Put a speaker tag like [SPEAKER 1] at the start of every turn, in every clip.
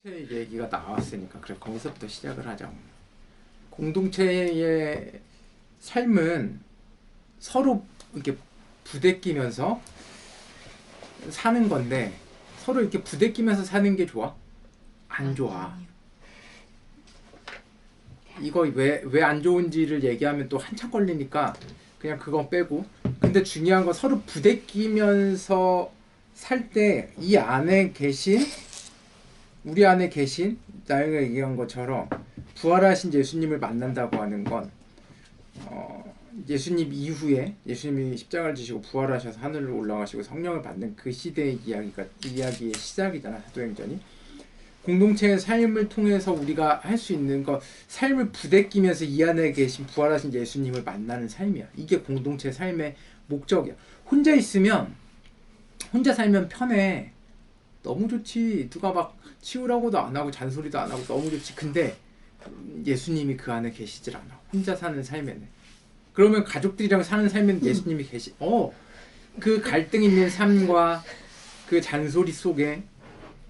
[SPEAKER 1] 얘기가 나왔으니까 그래 거기서부터 시작을 하자. 공동체의 삶은 서로 이렇게 부대끼면서 사는 건데 서로 이렇게 부대끼면서 사는 게 좋아? 안 좋아. 이거 왜 안 좋은지를 얘기하면 또 한참 걸리니까 그냥 그건 빼고, 근데 중요한 건 서로 부대끼면서 살 때 이 안에 계신, 우리 안에 계신 나영이가 얘기한 것처럼 부활하신 예수님을 만난다고 하는 건 예수님 이후에 예수님이 십자가를 지시고 부활하셔서 하늘로 올라가시고 성령을 받는 그 시대의 이야기의 시작이잖아, 사도행전이. 공동체의 삶을 통해서 우리가 할 수 있는 것, 삶을 부대끼면서 이 안에 계신 부활하신 예수님을 만나는 삶이야. 이게 공동체 삶의 목적이야. 혼자 있으면, 혼자 살면 편해. 너무 좋지. 누가 막 치우라고도 안 하고 잔소리도 안 하고 너무 좋지. 근데 예수님이 그 안에 계시질 않아. 혼자 사는 삶에는. 그러면 가족들이랑 사는 삶에는 예수님이 그 갈등 있는 삶과 그 잔소리 속에,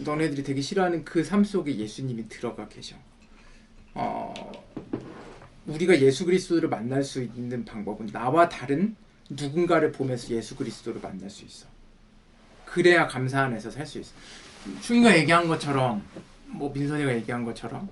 [SPEAKER 1] 너네들이 되게 싫어하는 그 삶 속에 예수님이 들어가 계셔. 우리가 예수 그리스도를 만날 수 있는 방법은 나와 다른 누군가를 보면서 예수 그리스도를 만날 수 있어. 그래야 감사 안에서 살 수 있어. 충이가 얘기한 것처럼, 뭐 민선이가 얘기한 것처럼,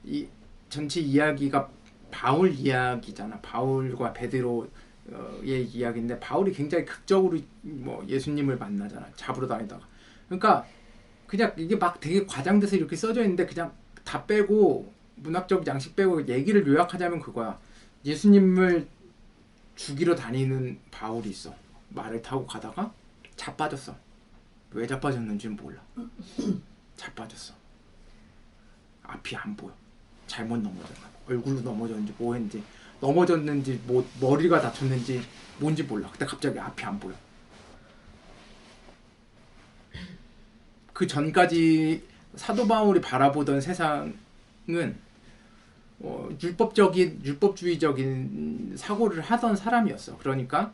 [SPEAKER 1] 이 전체 이야기가 바울 이야기잖아. 바울과 베드로의 이야기인데, 바울이 굉장히 극적으로 뭐 예수님을 만나잖아, 잡으러 다니다가. 그러니까 그냥 이게 막 되게 과장돼서 이렇게 써져 있는데, 그냥 다 빼고 문학적 양식 빼고 얘기를 요약하자면 그거야. 예수님을 죽이러 다니는 바울이 있어. 말을 타고 가다가 자빠졌어. 왜 자빠졌는지는 몰라. 자빠졌어. 앞이 안 보여. 잘못 넘어졌나, 얼굴로 넘어졌는지 뭐 했는지, 넘어졌는지 뭐 머리가 다쳤는지 뭔지 몰라. 근데 갑자기 앞이 안 보여. 그 전까지 사도 바울이 바라보던 세상은 율법주의적인 사고를 하던 사람이었어. 그러니까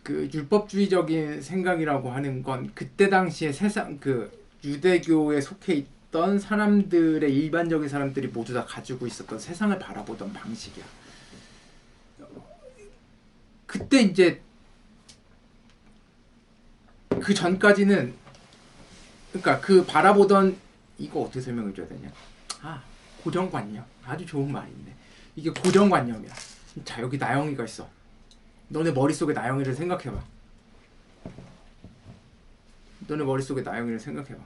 [SPEAKER 1] 그 율법주의적인 생각이라고 하는 건 그때 당시에 세상, 그 유대교에 속해 있던 사람들의, 일반적인 사람들이 모두 다 가지고 있었던 세상을 바라보던 방식이야. 그때 이제 그 전까지는, 그러니까 그 바라보던, 이거 어떻게 설명해 줘야 되냐? 고정관념. 아주 좋은 말인데, 이게 고정관념이야. 자, 여기 나영이가 있어. 너네 머릿속에 나영이를 생각해봐. 너네 머릿속에 나영이를 생각해봐.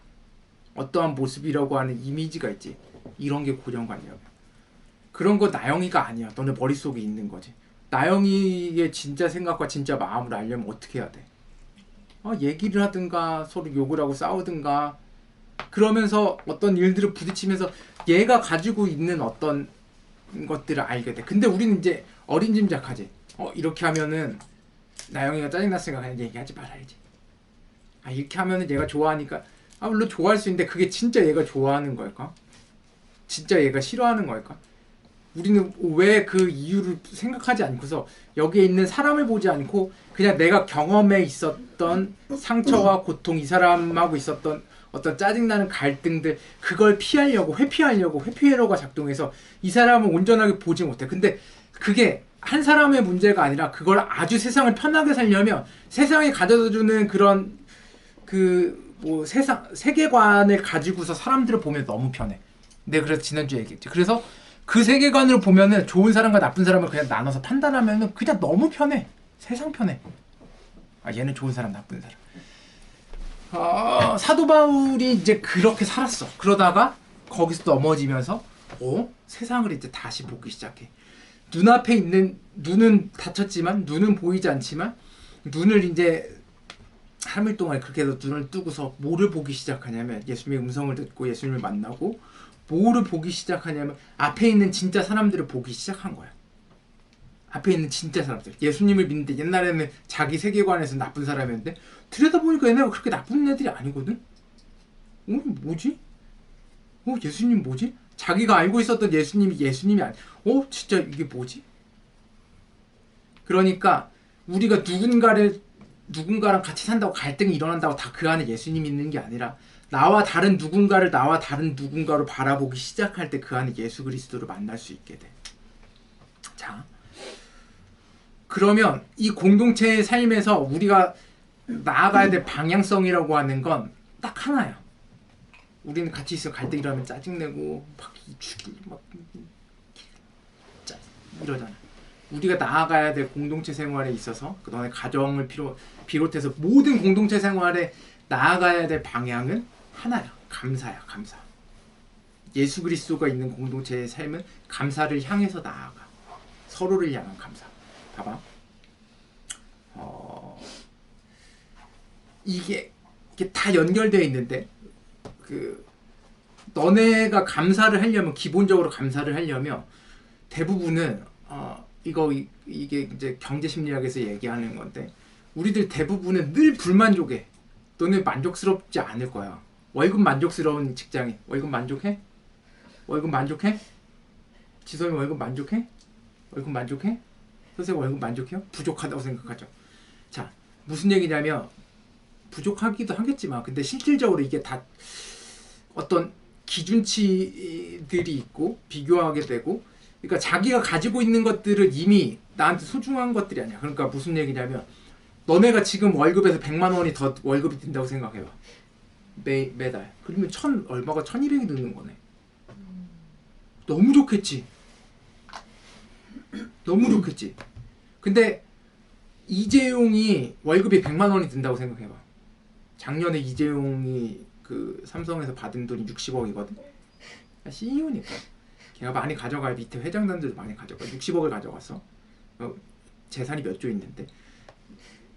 [SPEAKER 1] 어떠한 모습이라고 하는 이미지가 있지. 이런 게 고정관념이야. 그런 거 나영이가 아니야. 너네 머릿속에 있는 거지. 나영이의 진짜 생각과 진짜 마음을 알려면 어떻게 해야 돼? 얘기를 하든가 서로 욕을 하고 싸우든가 그러면서 어떤 일들을 부딪히면서 얘가 가지고 있는 어떤 것들을 알게 돼. 근데 우리는 이제 어린짐작하지. 이렇게 하면은 나영이가 짜증났으니까 그냥 얘기하지 말아야지. 이렇게 하면은 얘가 좋아하니까, 물론 좋아할 수 있는데 그게 진짜 얘가 좋아하는 걸까? 진짜 얘가 싫어하는 걸까? 우리는 왜 그 이유를 생각하지 않고서 여기에 있는 사람을 보지 않고 그냥 내가 경험에 있었던 상처와 고통, 이 사람하고 있었던 어떤 짜증나는 갈등들, 그걸 회피하려고 작동해서 이 사람을 온전하게 보지 못해. 근데 그게 한 사람의 문제가 아니라 그걸 아주 세상을 편하게 살려면 세상이 가져다주는 그런 세계관을 가지고서 사람들을 보면 너무 편해. 내가 그래서 지난주에 얘기했지. 그래서 그 세계관으로 보면은 좋은 사람과 나쁜 사람을 그냥 나눠서 판단하면은 그냥 너무 편해. 세상 편해. 얘는 좋은 사람, 나쁜 사람. 사도 바울이 이제 그렇게 살았어. 그러다가 거기서 넘어지면서 세상을 이제 다시 보기 시작해. 눈앞에 있는, 눈은 다쳤지만, 눈은 보이지 않지만, 눈을 이제 3일 동안 그렇게 해서 눈을 뜨고서 뭐를 보기 시작하냐면, 예수님의 음성을 듣고 예수님을 만나고 뭐를 보기 시작하냐면 앞에 있는 진짜 사람들을 보기 시작한 거야. 앞에 있는 진짜 사람들. 예수님을 믿는데 옛날에는 자기 세계관에서 나쁜 사람이었는데 들여다보니까 얘네가 그렇게 나쁜 애들이 아니거든? 뭐지? 예수님 뭐지? 자기가 알고 있었던 예수님이 아니. 진짜 이게 뭐지? 그러니까 우리가 누군가랑 같이 산다고 갈등이 일어난다고 다 그 안에 예수님이 있는 게 아니라, 나와 다른 누군가를 나와 다른 누군가로 바라보기 시작할 때 그 안에 예수 그리스도를 만날 수 있게 돼. 자, 그러면 이 공동체의 삶에서 우리가 나아가야 될 방향성이라고 하는 건 딱 하나야. 우리는 같이 있으면 갈등이 하면 짜증내고 막 이러잖아. 우리가 나아가야 될 공동체 생활에 있어서 너네 가정을 비롯해서 모든 공동체 생활에 나아가야 될 방향은 하나야. 감사야. 감사. 예수 그리스도가 있는 공동체의 삶은 감사를 향해서 나아가. 서로를 향한 감사. 봐봐. 이게 다 연결되어 있는데 너네가 감사를 하려면 기본적으로 감사를 하려면 대부분은 이게 이제 경제 심리학에서 얘기하는 건데 우리들 대부분은 늘 불만족해. 너네 만족스럽지 않을 거야. 월급 만족스러운 직장인. 월급 만족해? 월급 만족해? 지성이 월급 만족해? 월급 만족해? 선생님 월급 만족해요? 부족하다고 생각하죠. 자, 무슨 얘기냐면 부족하기도 하겠지만 근데 실질적으로 이게 다 어떤 기준치들이 있고 비교하게 되고 그러니까 자기가 가지고 있는 것들은 이미 나한테 소중한 것들이 아니야. 그러니까 무슨 얘기냐면 너네가 지금 월급에서 100만 원이 더 월급이 든다고 생각해봐. 매달. 그러면 얼마가 1200이 드는 거네. 너무 좋겠지. 너무 좋겠지. 근데 이재용이 월급이 100만 원이 든다고 생각해봐. 작년에 이재용이 그 삼성에서 받은 돈이 60억이거든. CEO니까. 걔가 많이 가져가야 밑에 회장단들도 많이 가져가. 60억을 가져갔어. 재산이 몇 조 있는데.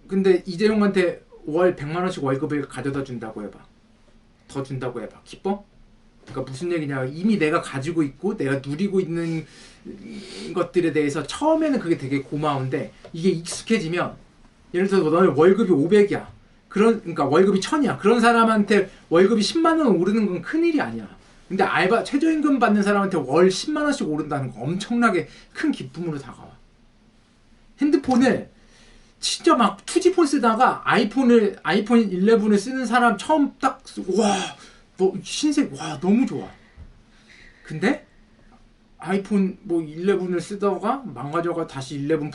[SPEAKER 1] 근데 이재용한테 월 100만 원씩 월급을 가져다 준다고 해봐. 더 준다고 해봐. 기뻐? 그러니까 무슨 얘기냐. 이미 내가 가지고 있고 내가 누리고 있는 것들에 대해서 처음에는 그게 되게 고마운데 이게 익숙해지면 예를 들어서 너는 월급이 500이야. 그러니까 월급이 1000이야. 그런 사람한테 월급이 10만 원 오르는 건 큰일이 아니야. 근데 최저임금 받는 사람한테 월 10만 원씩 오른다는 거 엄청나게 큰 기쁨으로 다가와. 핸드폰을 진짜 막 투지폰 쓰다가 아이폰 11을 쓰는 사람 처음 딱 와, 너 신세 와 너무 좋아. 근데 아이폰 11을 쓰다가 망가져가 다시 11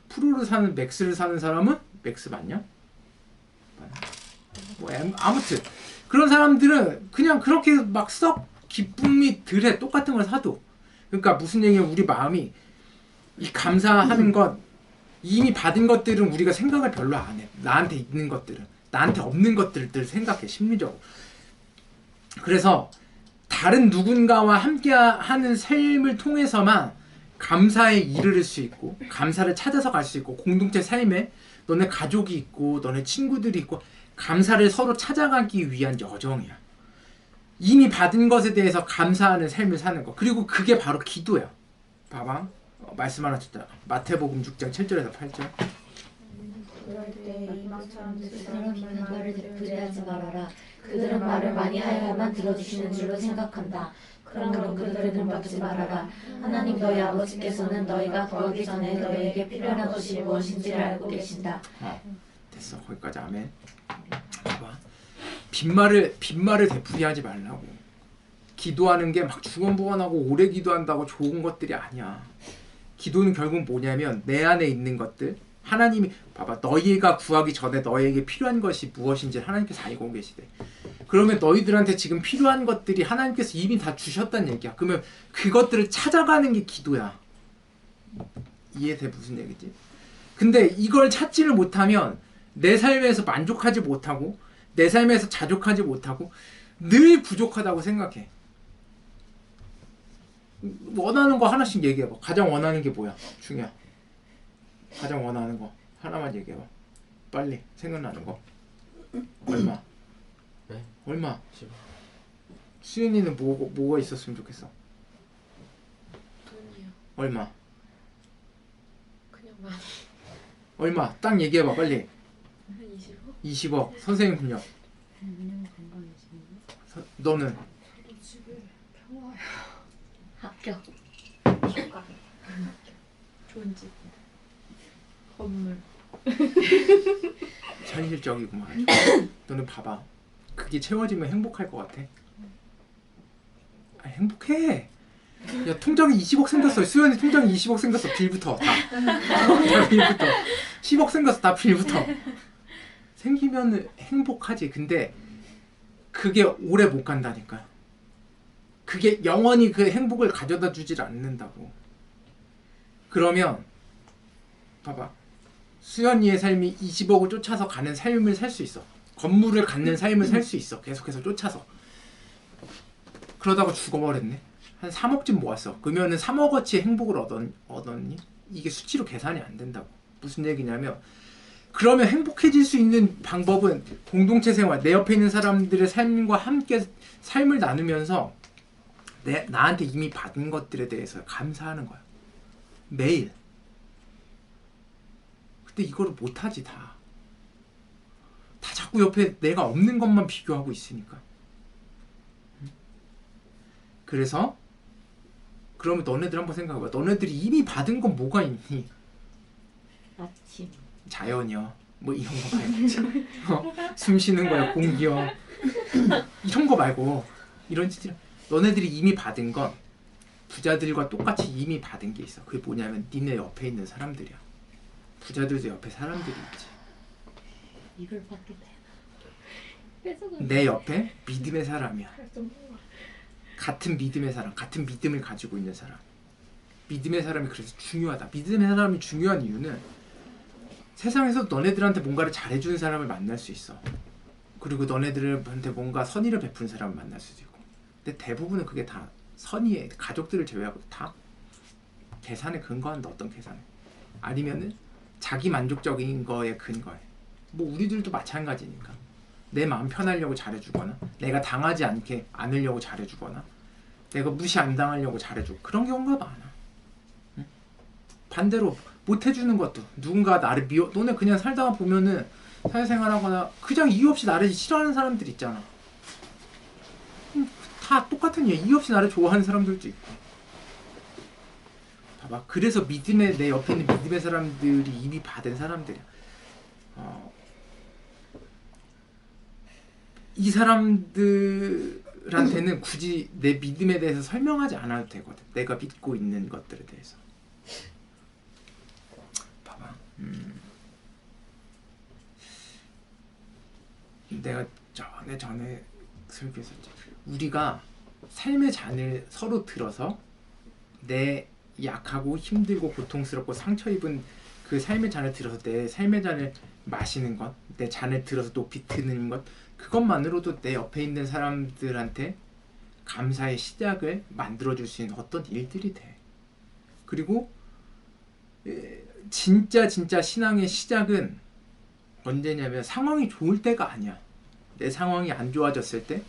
[SPEAKER 1] 프로를 사는 맥스를 사는 사람은 맥스 맞냐? 아무튼 그런 사람들은 그냥 그렇게 막 썩 기쁨이 덜해. 똑같은 걸 사도. 그러니까 무슨 얘기냐. 우리 마음이 이 감사하는 것 이미 받은 것들은 우리가 생각을 별로 안 해. 나한테 있는 것들은. 나한테 없는 것들을 생각해. 심리적으로. 그래서 다른 누군가와 함께하는 삶을 통해서만 감사에 이르를 수 있고 감사를 찾아서 갈 수 있고 공동체 삶에 너네 가족이 있고 너네 친구들이 있고 감사를 서로 찾아가기 위한 여정이야. 이미 받은 것에 대해서 감사하는 삶을 사는 거. 그리고 그게 바로 기도야. 봐봐. 말씀 하나 줬다. 마태복음 6장 7절에서 8절.
[SPEAKER 2] 그럴 때 이방처럼 스스로 믿는 말을 되풀이하지 말아라. 그들은 말을 많이 하여야만 들어주시는 줄로 생각한다. 그러므로 그들을 본받지 말아라. 하나님 너희 아버지께서는 너희가 구하기 전에 너희에게 필요한 것이 무엇인지를 알고 계신다.
[SPEAKER 1] 됐어. 거기까지 아멘. 봐봐. 빈말을 되풀이하지 말라고. 기도하는 게 막 중언부언하고 오래 기도한다고 좋은 것들이 아니야. 기도는 결국 뭐냐면 내 안에 있는 것들 하나님이 봐봐. 너희가 구하기 전에 너희에게 필요한 것이 무엇인지 하나님께서 알고 계시대. 그러면 너희들한테 지금 필요한 것들이 하나님께서 이미 다 주셨다는 얘기야. 그러면 그것들을 찾아가는 게 기도야. 이해돼? 무슨 얘기지? 근데 이걸 찾지를 못하면 내 삶에서 만족하지 못하고 내 삶에서 자족하지 못하고 늘 부족하다고 생각해. 원하는 거 하나씩 얘기해봐. 가장 원하는 게 뭐야? 중요해. 가장 원하는 거 하나만 얘기해봐. 빨리 생각나는 거. 얼마?
[SPEAKER 3] 네?
[SPEAKER 1] 얼마?
[SPEAKER 3] 10억.
[SPEAKER 1] 수윤이는 뭐가 있었으면 좋겠어?
[SPEAKER 4] 돈이요.
[SPEAKER 1] 얼마?
[SPEAKER 4] 그냥 많이.
[SPEAKER 1] 얼마? 딱 얘기해봐 빨리.
[SPEAKER 4] 한 20억?
[SPEAKER 1] 20억. 선생님은요? 너는?
[SPEAKER 4] 저도 집에 평화요.
[SPEAKER 2] 합격.
[SPEAKER 4] 휴가. 좋은 집. 건물.
[SPEAKER 1] 현실적이구만. 너는 봐봐. 그게 채워지면 행복할 것 같아? 아, 행복해. 야, 통장에 20억 생겼어. 수연이 통장에 20억 생겼어. 빌부터 다 빌부터 10억 생겼어. 다 빌부터 생기면 행복하지. 근데 그게 오래 못 간다니까. 그게 영원히 그 행복을 가져다 주질 않는다고. 그러면 봐봐, 수연이의 삶이 20억을 쫓아서 가는 삶을 살 수 있어. 건물을 갖는 삶을 살 수 있어. 계속해서 쫓아서. 그러다가 죽어버렸네. 한 3억쯤 모았어. 그러면은 3억어치 행복을 얻었니? 이게 수치로 계산이 안 된다고. 무슨 얘기냐면, 그러면 행복해질 수 있는 방법은 공동체 생활, 내 옆에 있는 사람들의 삶과 함께 삶을 나누면서 나한테 이미 받은 것들에 대해서 감사하는 거야. 매일. 근데 이거를 못하지 다 자꾸 옆에 내가 없는 것만 비교하고 있으니까. 그래서 그러면 너네들 한번 생각해봐. 너네들이 이미 받은 건 뭐가 있니?
[SPEAKER 2] 아침.
[SPEAKER 1] 자연이요. 뭐 이런 거 말고 숨 쉬는 거야. 공기요. 이런 거 말고 이런 짓. 너네들이 이미 받은 건 부자들과 똑같이 이미 받은 게 있어. 그게 뭐냐면 니네 옆에 있는 사람들이야. 부자들도 옆에 사람들이 있지.
[SPEAKER 2] 이걸 받게 되나?
[SPEAKER 1] 내 옆에 믿음의 사람이야. 같은 믿음의 사람, 같은 믿음을 가지고 있는 사람. 믿음의 사람이 그래서 중요하다. 믿음의 사람이 중요한 이유는 세상에서 너네들한테 뭔가를 잘해주는 사람을 만날 수 있어. 그리고 너네들한테 뭔가 선의를 베푸는 사람을 만날 수도 있고. 근데 대부분은 그게 다 선의에, 가족들을 제외하고 다 계산에 근거한다. 어떤 계산에. 아니면은 자기 만족적인 거에 근거해. 뭐 우리들도 마찬가지니까. 내 마음 편하려고 잘해주거나, 내가 당하지 않으려고 잘해주거나, 내가 무시 안 당하려고 잘해주고, 그런 경우가 많아. 응? 반대로 못해주는 것도, 누군가 나를 너네 그냥 살다가 보면은 사회생활하거나 그냥 이유 없이 나를 싫어하는 사람들 있잖아. 다 똑같은 이유. 이유 없이 나를 좋아하는 사람들도 있고. 봐봐. 그래서 내 옆에 있는 믿음의 사람들이 이미 받은 사람들이야. 이 사람들한테는 굳이 내 믿음에 대해서 설명하지 않아도 되거든. 내가 믿고 있는 것들에 대해서. 봐봐. 내가 전에 설교했었지. 우리가 삶의 잔을 서로 들어서 내 약하고 힘들고 고통스럽고 상처 입은 그 삶의 잔을 들어서 내 삶의 잔을 마시는 것, 내 잔을 들어서 높이 드는 것, 그것만으로도 내 옆에 있는 사람들한테 감사의 시작을 만들어줄 수 있는 어떤 일들이 돼. 그리고 진짜 신앙의 시작은 언제냐면 상황이 좋을 때가 아니야. 내 상황이 안 좋아졌을 때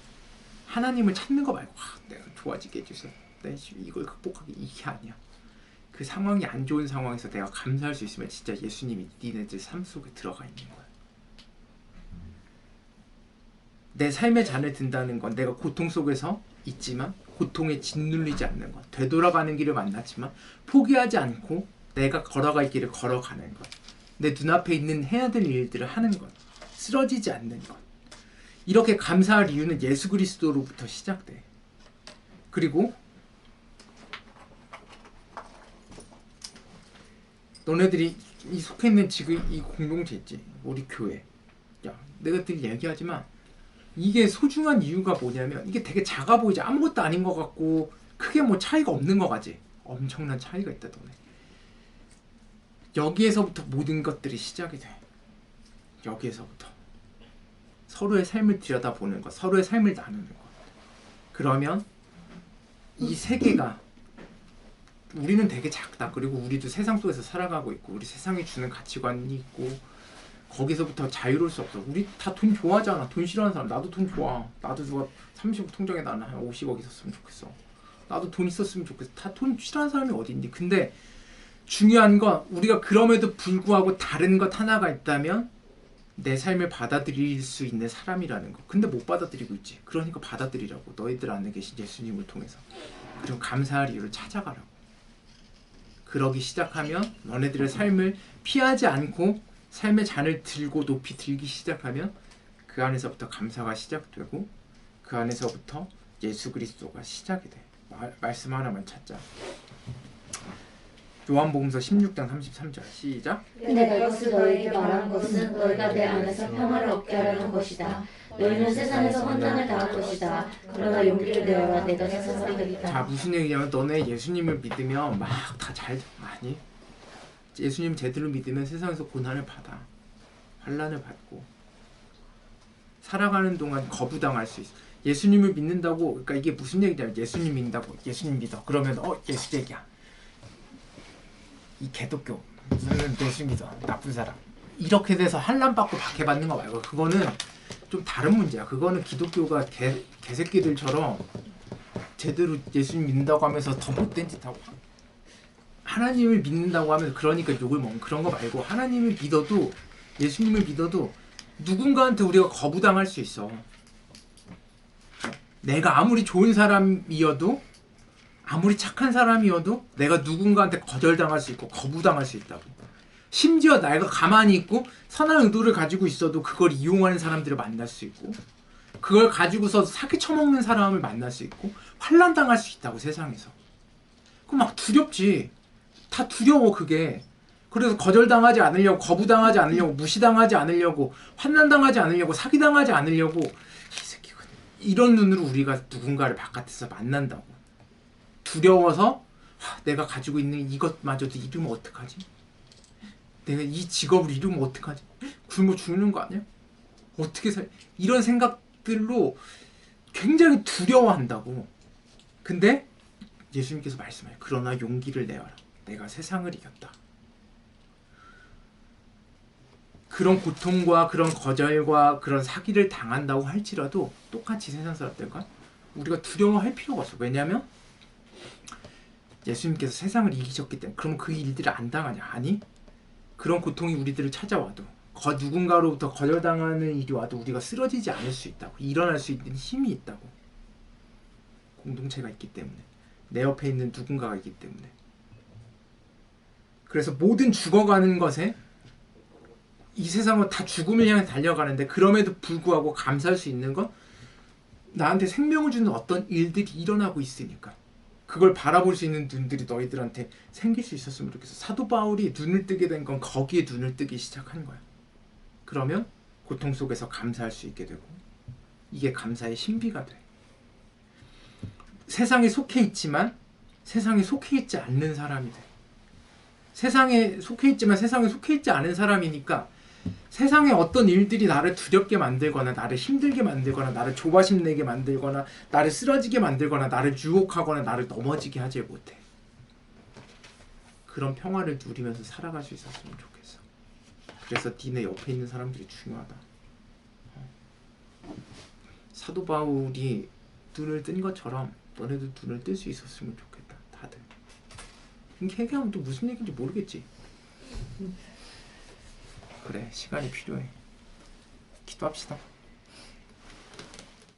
[SPEAKER 1] 하나님을 찾는 거 말고 내가 좋아지게 해주세요. 이걸 극복하기, 이게 아니야. 그 상황이 안 좋은 상황에서 내가 감사할 수 있으면 진짜 예수님이 니네들 삶 속에 들어가 있는 거야. 내 삶의 잔을 든다는 건 내가 고통 속에서 있지만 고통에 짓눌리지 않는 것, 되돌아가는 길을 만났지만 포기하지 않고 내가 걸어갈 길을 걸어가는 것, 내 눈앞에 있는 해야 될 일들을 하는 것, 쓰러지지 않는 것. 이렇게 감사할 이유는 예수 그리스도로부터 시작돼. 그리고 너네들이 속해 있는 지금 이 공동체 있지, 우리 교회. 야, 내가 늘 얘기하지만 이게 소중한 이유가 뭐냐면 이게 되게 작아 보이지, 아무것도 아닌 것 같고 크게 뭐 차이가 없는 것 같지. 엄청난 차이가 있다. 너네 여기에서부터 모든 것들이 시작이 돼. 여기에서부터 서로의 삶을 들여다보는 것, 서로의 삶을 나누는 것. 그러면 이 세계가, 우리는 되게 작다. 그리고 우리도 세상 속에서 살아가고 있고 우리 세상이 주는 가치관이 있고 거기서부터 자유로울 수 없어. 우리 다 돈 좋아하잖아. 돈 싫어하는 사람. 나도 돈 좋아. 나도 누가 30억 통장에 나는 한 50억 있었으면 좋겠어. 나도 돈 있었으면 좋겠어. 다 돈 싫어하는 사람이 어디 있니? 근데 중요한 건 우리가 그럼에도 불구하고 다른 것 하나가 있다면 내 삶을 받아들일 수 있는 사람이라는 거. 근데 못 받아들이고 있지. 그러니까 받아들이라고. 너희들 안에 계신 예수님을 통해서. 그리고 감사할 이유를 찾아가라고. 그러기 시작하면 너네들의 삶을 피하지 않고 삶의 잔을 들고 높이 들기 시작하면 그 안에서부터 감사가 시작되고 그 안에서부터 예수 그리스도가 시작이 돼. 말씀 하나만 찾자. 요한복음서 16장 33절 시작.
[SPEAKER 2] 내가 이것을 너에게 말하는 것은 너희가 내 안에서 평화를 얻게 하려는 것이다. 너희는 세상에서 환난을 당할 것이다. 그러나 용기를 내어라. 내가 세상을 이겼다.
[SPEAKER 1] 자, 무슨 얘기냐면 너네 예수님을 믿으면 막 다 잘 아니? 예수님 제대로 믿으면 세상에서 고난을 받아. 환난을 받고 살아가는 동안 거부당할 수 있어. 예수님을 믿는다고, 그러니까 이게 무슨 얘기냐면 예수님 믿는다고, 예수님 믿어. 그러면 예수 얘기야. 이 개독교, 무슨 예수 믿어, 나쁜 사람. 이렇게 돼서 환난 받고 박해받는 거 말고 그거는 좀 다른 문제야. 그거는 기독교가 개새끼들처럼 제대로 예수님 믿는다고 하면서 더 못된 짓 하고 하나님을 믿는다고 하면서 그러니까 욕을 먹는 그런 거 말고 하나님을 믿어도 예수님을 믿어도 누군가한테 우리가 거부당할 수 있어. 내가 아무리 좋은 사람이어도 아무리 착한 사람이어도 내가 누군가한테 거절당할 수 있고 거부당할 수 있다고. 심지어 내가 가만히 있고 선한 의도를 가지고 있어도 그걸 이용하는 사람들을 만날 수 있고 그걸 가지고서 사기 쳐먹는 사람을 만날 수 있고 환난당할 수 있다고 세상에서. 그럼 막 두렵지. 다 두려워 그게. 그래서 거절당하지 않으려고 거부당하지 않으려고 무시당하지 않으려고 환난당하지 않으려고 사기당하지 않으려고 이 새끼가 이런 눈으로 우리가 누군가를 바깥에서 만난다고. 두려워서 내가 가지고 있는 이것마저도 잃으면 어떡하지? 내가 이 직업을 잃으면 어떡하지? 굶어 죽는 거 아니야? 어떻게 이런 생각들로 굉장히 두려워한다고. 근데 예수님께서 말씀해요. 그러나 용기를 내어라. 내가 세상을 이겼다. 그런 고통과 그런 거절과 그런 사기를 당한다고 할지라도 똑같이 세상 사람들과 우리가 두려워할 필요가 없어. 왜냐하면 예수님께서 세상을 이기셨기 때문에. 그럼 그 일들을 안 당하냐? 아니. 그런 고통이 우리들을 찾아와도 누군가로부터 거절당하는 일이 와도 우리가 쓰러지지 않을 수 있다고. 일어날 수 있는 힘이 있다고. 공동체가 있기 때문에. 내 옆에 있는 누군가가 있기 때문에. 그래서 모든 죽어가는 것에 이 세상은 다 죽음을 향해 달려가는데 그럼에도 불구하고 감사할 수 있는 건 나한테 생명을 주는 어떤 일들이 일어나고 있으니까. 그걸 바라볼 수 있는 눈들이 너희들한테 생길 수 있었으면 좋겠어. 사도 바울이 눈을 뜨게 된 건 거기에 눈을 뜨기 시작한 거야. 그러면 고통 속에서 감사할 수 있게 되고 이게 감사의 신비가 돼. 세상에 속해 있지만 세상에 속해 있지 않는 사람이 돼. 세상에 속해 있지만 세상에 속해 있지 않은 사람이니까 세상에 어떤 일들이 나를 두렵게 만들거나 나를 힘들게 만들거나 나를 조바심 내게 만들거나 나를 쓰러지게 만들거나 나를 유혹하거나 나를 넘어지게 하지 못해. 그런 평화를 누리면서 살아갈 수 있었으면 좋겠어. 그래서 니네 옆에 있는 사람들이 중요하다. 사도 바울이 눈을 뜬 것처럼 너네도 눈을 뜰 수 있었으면 좋겠다. 다들. 이렇게 얘기하면 또 무슨 얘기인지 모르겠지. 그래, 시간이 필요해. 기도합시다.